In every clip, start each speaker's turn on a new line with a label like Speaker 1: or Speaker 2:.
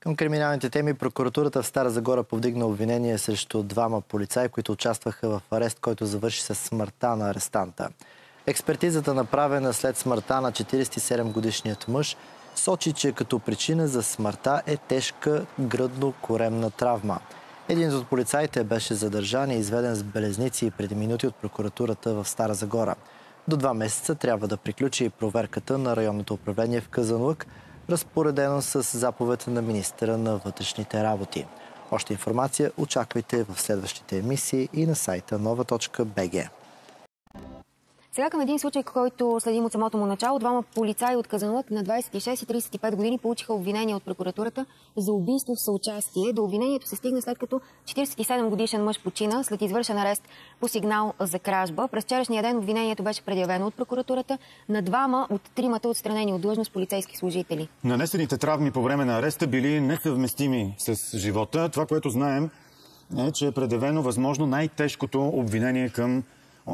Speaker 1: Към криминалните теми прокуратурата в Стара Загора повдигна обвинение срещу двама полицаи, които участваха в арест, който завърши с смъртта на арестанта. Експертизата, направена след смъртта на 47-годишният мъж, сочи, че като причина за смъртта е тежка гръдно-коремна травма. Един от полицаите беше задържан и изведен с белезници преди минути от прокуратурата в Стара Загора. До 2 месеца трябва да приключи и проверката на районното управление в Казанлък, разпоредено с заповед на министъра на вътрешните работи. Още информация очаквайте в следващите емисии и на сайта nova.bg.
Speaker 2: Сега към един случай, който следим от самото му начало. Двама полицаи от Казанлък на 26 и 35 години получиха обвинение от прокуратурата за убийство в съучастие. До обвинението се стигна след като 47 годишен мъж почина след извършен арест по сигнал за кражба. През вчерашния ден обвинението беше предявено от прокуратурата на двама от тримата отстранени от длъжност полицейски служители.
Speaker 3: Нанесените травми по време на ареста били несъвместими с живота. Това, което знаем, е, че е предявено възможно най-тежкото обвинение към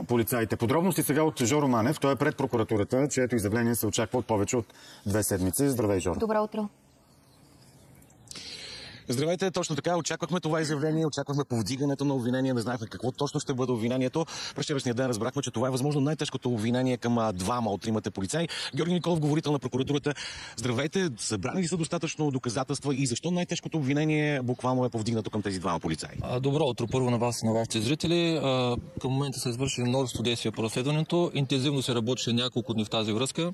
Speaker 3: полицаите. Подробности сега от Жоро Манев. Той е пред прокуратурата, чието изявление се очаква от повече от 2 седмици. Здравей, Жоро.
Speaker 2: Добро утро.
Speaker 4: Здравейте, точно така. Очаквахме това изявление, очаквахме повдигането на обвинение, не знаехме какво точно ще бъде обвинението. През вчерашния ден разбрахме, че това е възможно най-тежкото обвинение към двама от тримата полицаи. Георги Николов, говорител на прокуратурата. Здравейте, събрани ли са достатъчно доказателства и защо най-тежкото обвинение буквално е повдигнато към тези двама полицаи?
Speaker 5: Добро утро първо на вас и на вашите зрители. Към момента са извършили множество действия по разследването. Интензивно се работеше няколко дни в тази връзка.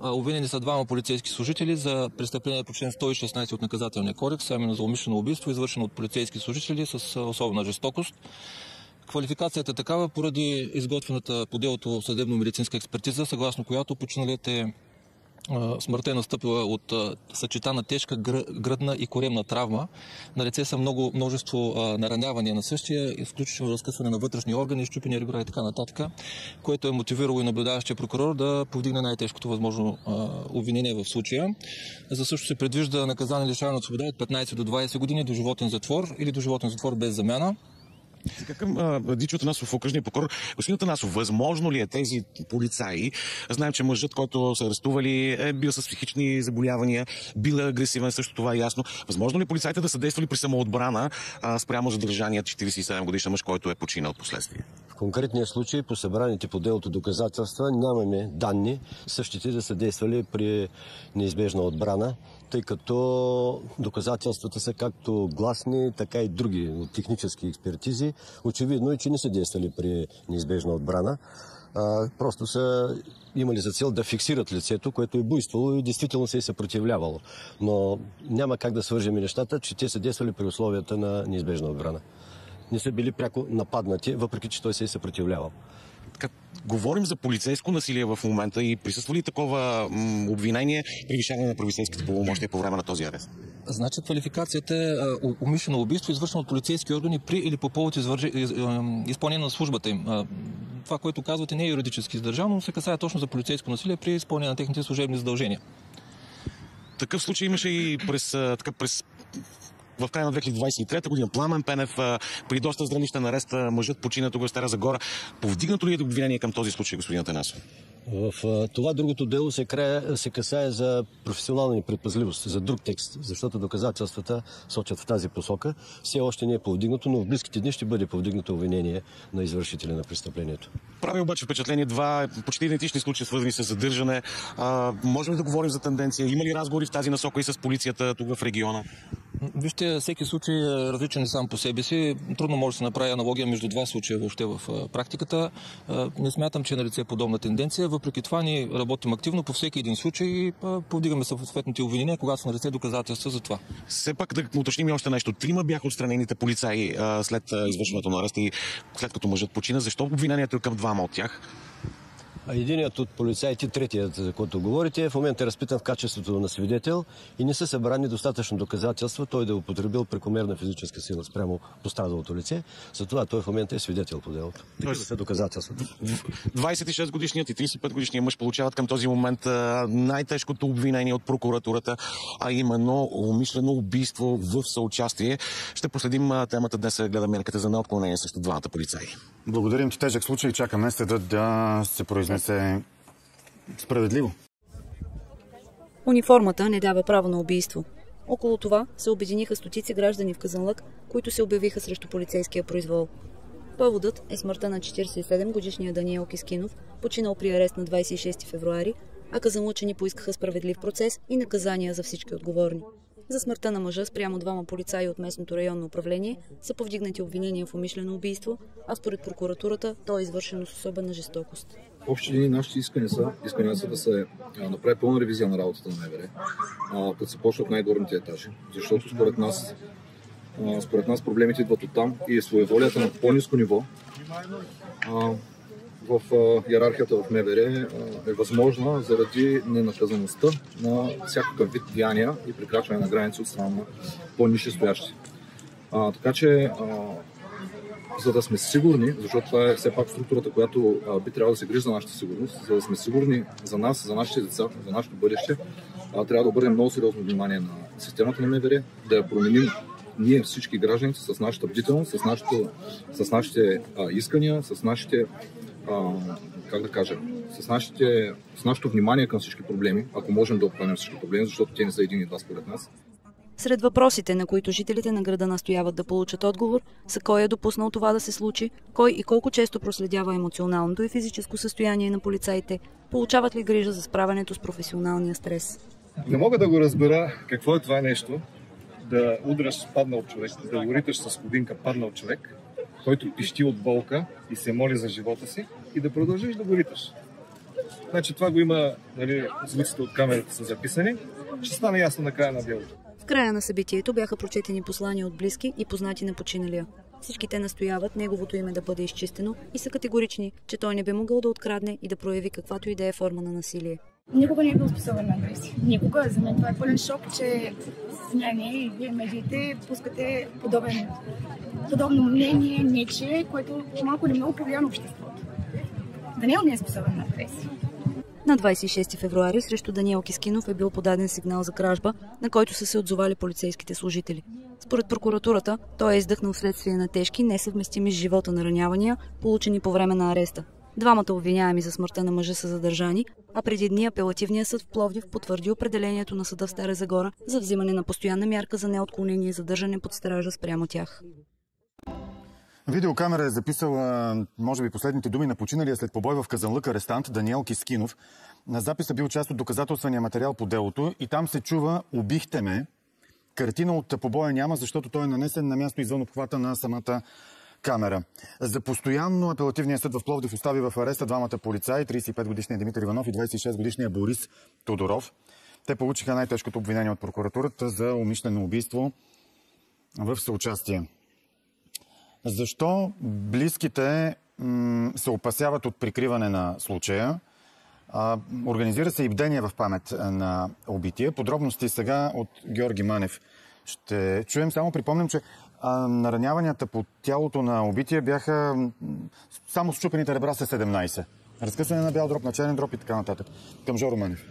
Speaker 5: Обвинени са двама полицейски служители за престъпление по член 116 от Наказателния кодекс, а именно за умишлено убийство, извършено от полицейски служители с особена жестокост. Квалификацията е такава поради изготвената по делото съдебно-медицинска експертиза, съгласно която починалият смъртта е настъпила от съчетана тежка гръдна и коремна травма. Налице са множество наранявания на същия, изключително разкъсване на вътрешни органи, щупени ребра и така нататък, което е мотивирало и наблюдаващия прокурор да повдигне най-тежкото възможно обвинение в случая. За също се предвижда наказание лишаване от свобода от 15 до 20 години до животен затвор или до животен затвор без замяна.
Speaker 4: Сега към Дичо Атанасов, окръжния прокурор. Господин Атанасов, възможно ли е тези полицаи, знаем, че мъжът, който са арестували, е бил с психични заболявания, бил агресивен, също това е ясно. Възможно ли полицаите да са действали при самоотбрана спрямо задържания 47 годишен мъж, който е починал последствие?
Speaker 6: В конкретния случай, по събраните по делото доказателства, нямаме данни същите да са действали при неизбежна отбрана, тъй като доказателствата са както гласни, така и други от технически експертизи. Очевидно е, че не са действали при неизбежна отбрана. Просто са имали за цел да фиксират лицето, което е буйствало и действително се е съпротивлявало. Но няма как да свържем нещата, че те са действали при условията на неизбежна отбрана. Не са били пряко нападнати, въпреки че той се е съпротивлявал.
Speaker 4: Говорим за полицейско насилие в момента и присъства ли такова обвинение, превишаване на полицейските правомощия по време на този арест?
Speaker 5: Значи квалификацията е умишлено убийство, извършено от полицейски органи при или по повод изпълнение на службата им. Това, което казвате, не е юридически издържано, но се касае точно за полицейско насилие при изпълнение на техните служебни задължения.
Speaker 4: Такъв случай имаше и в края на 2023 година Пламен Пенев при доста зрелищен арест мъжът почина тук в Стара Загора. Повдигнато ли е обвинение към този случай, господин Атанасов?
Speaker 6: В това другото дело се касае за професионална непредпазливост, за друг текст, защото доказателствата сочат в тази посока. Все още не е повдигнато, но в близките дни ще бъде повдигнато обвинение на извършителя на престъплението.
Speaker 4: Прави обаче впечатление два почти идентични случаи, свързани с задържане. Можем ли да говорим за тенденция? Има ли разговори в тази насока и с полицията тук в региона?
Speaker 5: Вижте, всеки случай е различен сам по себе си. Трудно може да се направи аналогия между два случая въобще в практиката. Не смятам, че е налице подобна тенденция. Въпреки това ние работим активно по всеки един случай и повдигаме съответните обвинения, когато са налице доказателства за това.
Speaker 4: Все пак да уточним и още нещо. 3 бяха отстранените полицаи след извършването на ареста и след като мъжът почина. Защо обвинението е към 2 от тях?
Speaker 6: Единият от полицаите, третият, за който говорите, в момента е разпитан в качеството на свидетел и не са събрани достатъчно доказателства той да е употребил прекомерна физическа сила спрямо пострадалото лице. Затова той в момента е свидетел по делото. Такива са доказателствата.
Speaker 4: 26-годишният и 35-годишният мъж получават към този момент най-тежкото обвинение от прокуратурата, а именно умишлено убийство в съучастие. Ще последим темата днес, гледаме мерката за неотклонение срещу двамата полицаи.
Speaker 3: Благодарим ти, тежък случай. Чакаме съдът да се произнесе справедливо.
Speaker 7: Униформата не дава право на убийство. Около това се обединиха стотици граждани в Казанлък, които се обявиха срещу полицейския произвол. Поводът е смъртта на 47-годишния Даниел Кискинов, починал при арест на 26 февруари, а казанлъчани поискаха справедлив процес и наказания за всички отговорни. За смъртта на мъжа спрямо двама полицаи от местното районно управление са повдигнати обвинения в умишлено убийство, а според прокуратурата то е извършено с особена жестокост.
Speaker 8: В общи линии нашите искания са да се направи пълна ревизия на работата на МВР, като се почне от най-горните етажи, защото според нас проблемите идват оттам и своеволията на по-ниско ниво в иерархията в МВР е възможна заради ненаказаността на всякакъв вид деяния и прекрачване на граници от страна на по-нисши стоящи. Така че, за да сме сигурни, защото това е все пак структурата, която би трябвало да се грижи за нашата сигурност, за да сме сигурни за нас, за нашите деца, за нашето бъдеще, трябва да обърнем много сериозно внимание на системата на МВР, да я променим ние всички граждани с нашата бдителност, с нашите искания, с нашите с нашето внимание към всички проблеми, ако можем да обхванем всички проблеми, защото те не са един и два според нас.
Speaker 7: Сред въпросите, на които жителите на града настояват да получат отговор, са кой е допуснал това да се случи, кой и колко често проследява емоционалното и физическо състояние на полицаите, получават ли грижа за справянето с професионалния стрес.
Speaker 9: Не мога да го разбера какво е това нещо, да удряш паднал човек, да го риташ с ходинка паднал човек, който пищи от болка и се моли за живота си, и да продължиш да го риташ. Значи това го има, звуците от камерата са записани, ще стане ясно на края на делото.
Speaker 7: В края на събитието бяха прочетени послания от близки и познати на починалия. Всички те настояват неговото име да бъде изчистено и са категорични, че той не би могъл да открадне и да прояви каквато и да е форма на насилие.
Speaker 10: Никога не е бил способен на агресия. Никога. За мен това е пълен шок, че и вие медиите пускате подобно мнение, нечие, което малко или много повлия на обществото. Даниел не е способен на агресия.
Speaker 7: На 26 февруари срещу Даниел Кискинов е бил подаден сигнал за кражба, на който са се отзовали полицейските служители. Според прокуратурата, той е издъхнал вследствие на тежки, несъвместими с живота наранявания, получени по време на ареста. Двамата обвиняеми за смъртта на мъжа са задържани, а преди дни апелативният съд в Пловдив потвърди определението на съда в Стара Загора за взимане на постоянна мярка за неотклонение и задържане под стража спрямо тях.
Speaker 3: Видеокамера е записала, може би, последните думи на починалия след побой в Казанлък арестант Даниел Кискинов. На записа бил част от доказателствения материал по делото и там се чува "Убихте ме". Картина от побоя няма, защото той е нанесен на място извън обхвата на самата камера. За постоянно апелативният съд в Пловдив остави в ареста двамата полицаи, 35-годишния Димитър Иванов и 26-годишния Борис Тодоров. Те получиха най-тежкото обвинение от прокуратурата за умишлено убийство в съучастие. Защо близките се опасяват от прикриване на случая? Организира се и бдение в памет на убития. Подробности сега от Георги Манев ще чуем. Само припомням, че нараняванията по тялото на убития бяха само счупените ребра са 17. Разкъсване на бял дроб, на черен дроб и така нататък. Към Жоро Манев.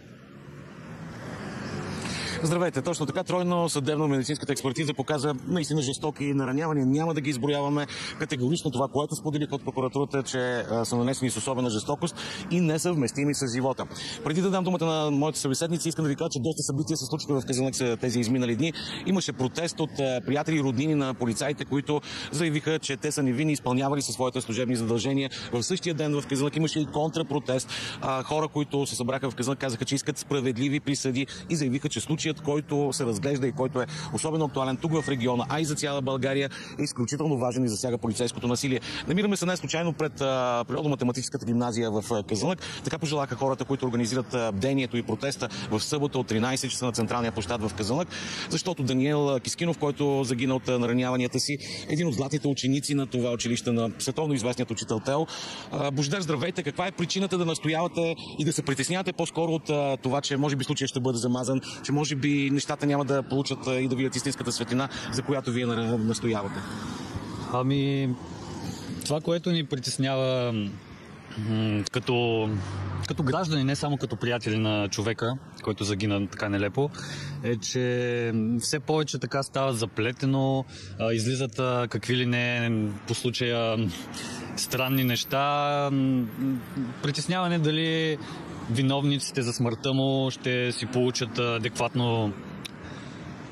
Speaker 4: Здравейте, точно така. Тройно съдебно-медицинската експертиза показа наистина жестоки наранявания. Няма да ги изброяваме категорично. Това, което споделих от прокуратурата, че са нанесени с особена жестокост и несъвместими с живота. Преди да дам думата на моите събеседници, искам да ви кажа, че доста събития се случиха в Казанлък тези изминали дни. Имаше протест от приятели и роднини на полицаите, които заявиха, че те са невинни, изпълнявали със своите служебни задължения. В същия ден в Казанлък имаше и контрапротест. Хора, които се събраха в Казанлък, казаха, че искат справедливи присъди и заявиха, че случаят, който се разглежда и който е особено актуален тук в региона, а и за цяла България, е изключително важен и засяга полицейското насилие. Намираме се най-случайно пред природно-математическата гимназия в Казанлък. Така пожелаха хората, които организират бдението и протеста в събота от 13 часа на централния площад в Казанлък, защото Даниел Кискинов, който загина от нараняванията си, един от златните ученици на това училище, на световно известният учител Тео. Божидар, здравейте! Каква е причината да настоявате и да се притеснявате по-скоро от това, че може би случая ще бъде замазан, че може би нещата няма да получат и да видят истинската светлина, за която вие настоявате?
Speaker 11: Това, което ни притеснява като граждани, не само като приятели на човека, който загина така нелепо, е, че все повече така става заплетено, излизат какви ли не по случая странни неща. Притесняване дали виновниците за смъртта му ще си получат адекватно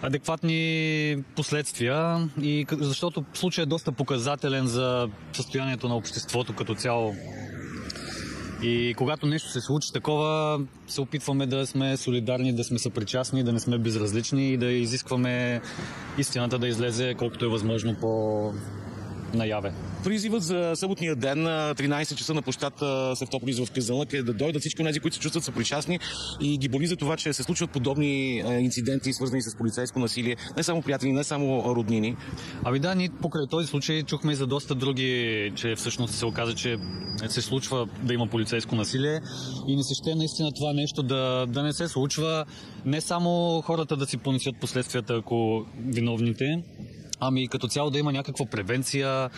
Speaker 11: адекватни последствия, и защото случай е доста показателен за състоянието на обществото като цяло. И когато нещо се случи такова, се опитваме да сме солидарни, да сме съпричастни, да не сме безразлични и да изискваме истината да излезе колкото е възможно по-наяве.
Speaker 4: Призивът за съботния ден, 13 часа на площад Севтополис в Казанлък, е да дойдат всички тези, които се чувстват съпричастни и ги боли за това, че се случват подобни инциденти, свързани с полицейско насилие. Не само приятели, не само роднини.
Speaker 11: Ами да, ние покрай този случай чухме и за доста други, че всъщност се оказа, че се случва да има полицейско насилие и не се ще наистина това нещо да не се случва. Не само хората да си понесят последствията, ако виновните, ами като цяло да има някаква превенция,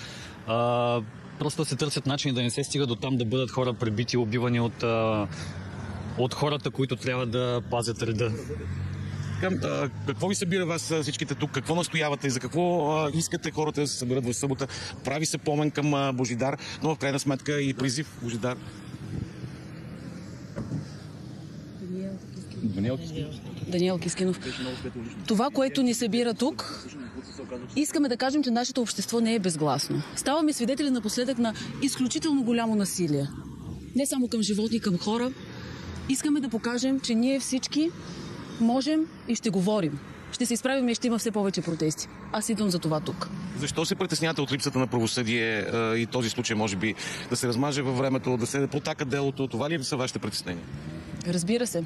Speaker 11: просто се търсят начини да не се стига до там да бъдат хора пребити и убивани от хората, които трябва да пазят реда.
Speaker 4: Какво ви събира вас всичките тук? Какво настоявате? За какво искате хората да се съберат в събота? Прави се помен към Божидар, но в крайна сметка и призив Божидар.
Speaker 12: Даниел Кискинов. Това, което ни събира тук, искаме да кажем, че нашето общество не е безгласно. Ставаме свидетели напоследък на изключително голямо насилие. Не само към животни, към хора. Искаме да покажем, че ние всички можем и ще говорим. Ще се изправим и ще има все повече протести. Аз идвам за това тук.
Speaker 4: Защо се притеснявате от липсата на правосъдие и този случай, може би, да се размаже във времето, да се протака делото? Това ли са вашите притеснения?
Speaker 12: Разбира се.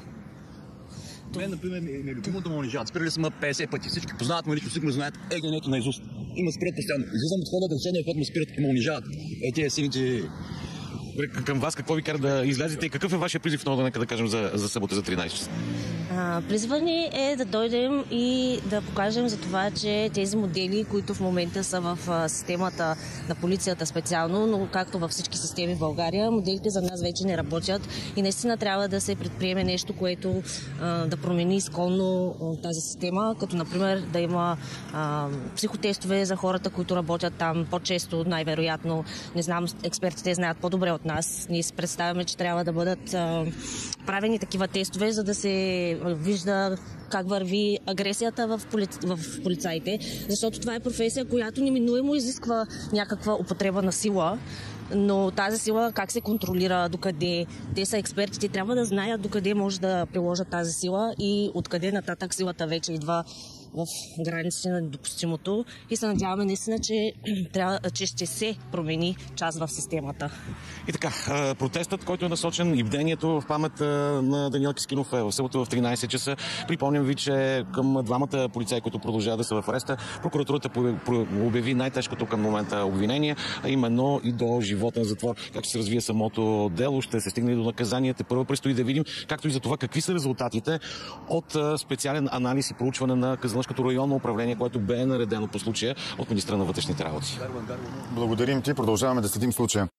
Speaker 13: Мен, например, ми любимото ме унижават. Спирали сме 50 пъти. Всички познават ме лично, всички ме знаят егенето на изуст. Има спират постоянно. Излизам от хората, решение, когато ме спират и ме унижават. Тези сините...
Speaker 4: Към вас какво ви кара да излезете и какъв е вашия призив, много да кажем, за събота за 13 часа?
Speaker 14: Призива ни е да дойдем и да покажем за това, че тези модели, които в момента са в системата на полицията специално, но както във всички системи в България, моделите за нас вече не работят и наистина трябва да се предприеме нещо, което да промени изконно тази система, като например да има психотестове за хората, които работят там по-често, най-вероятно. Не знам, експертите знаят по-добре от нас. Ние си представяме, че трябва да бъдат правени такива тестове, за да се вижда как върви агресията в полицаите, защото това е професия, която неминуемо изисква някаква употреба на сила, но тази сила как се контролира, докъде те са експертите, трябва да знаят докъде може да приложат тази сила и откъде нататък силата вече идва в границите на допустимото и се надяваме наистина, че ще се промени част в системата.
Speaker 4: И така, протестът, който е насочен и бдението в памет на Даниел Кискинов е в събота в 13 часа. Припомням ви, че към двамата полицаи, които продължават да са в ареста, прокуратурата обяви най-тежкото към момента обвинение, а именно и до животен затвор. Как ще се развие самото дело, ще се стигне до наказанията. Първо предстои да видим, както и за това какви са резултатите от специален анализ и проучване на Казанлъшкото районно управление, което бе наредено по случая от министра на вътрешните работи.
Speaker 3: Благодарим ти, продължаваме да следим случая.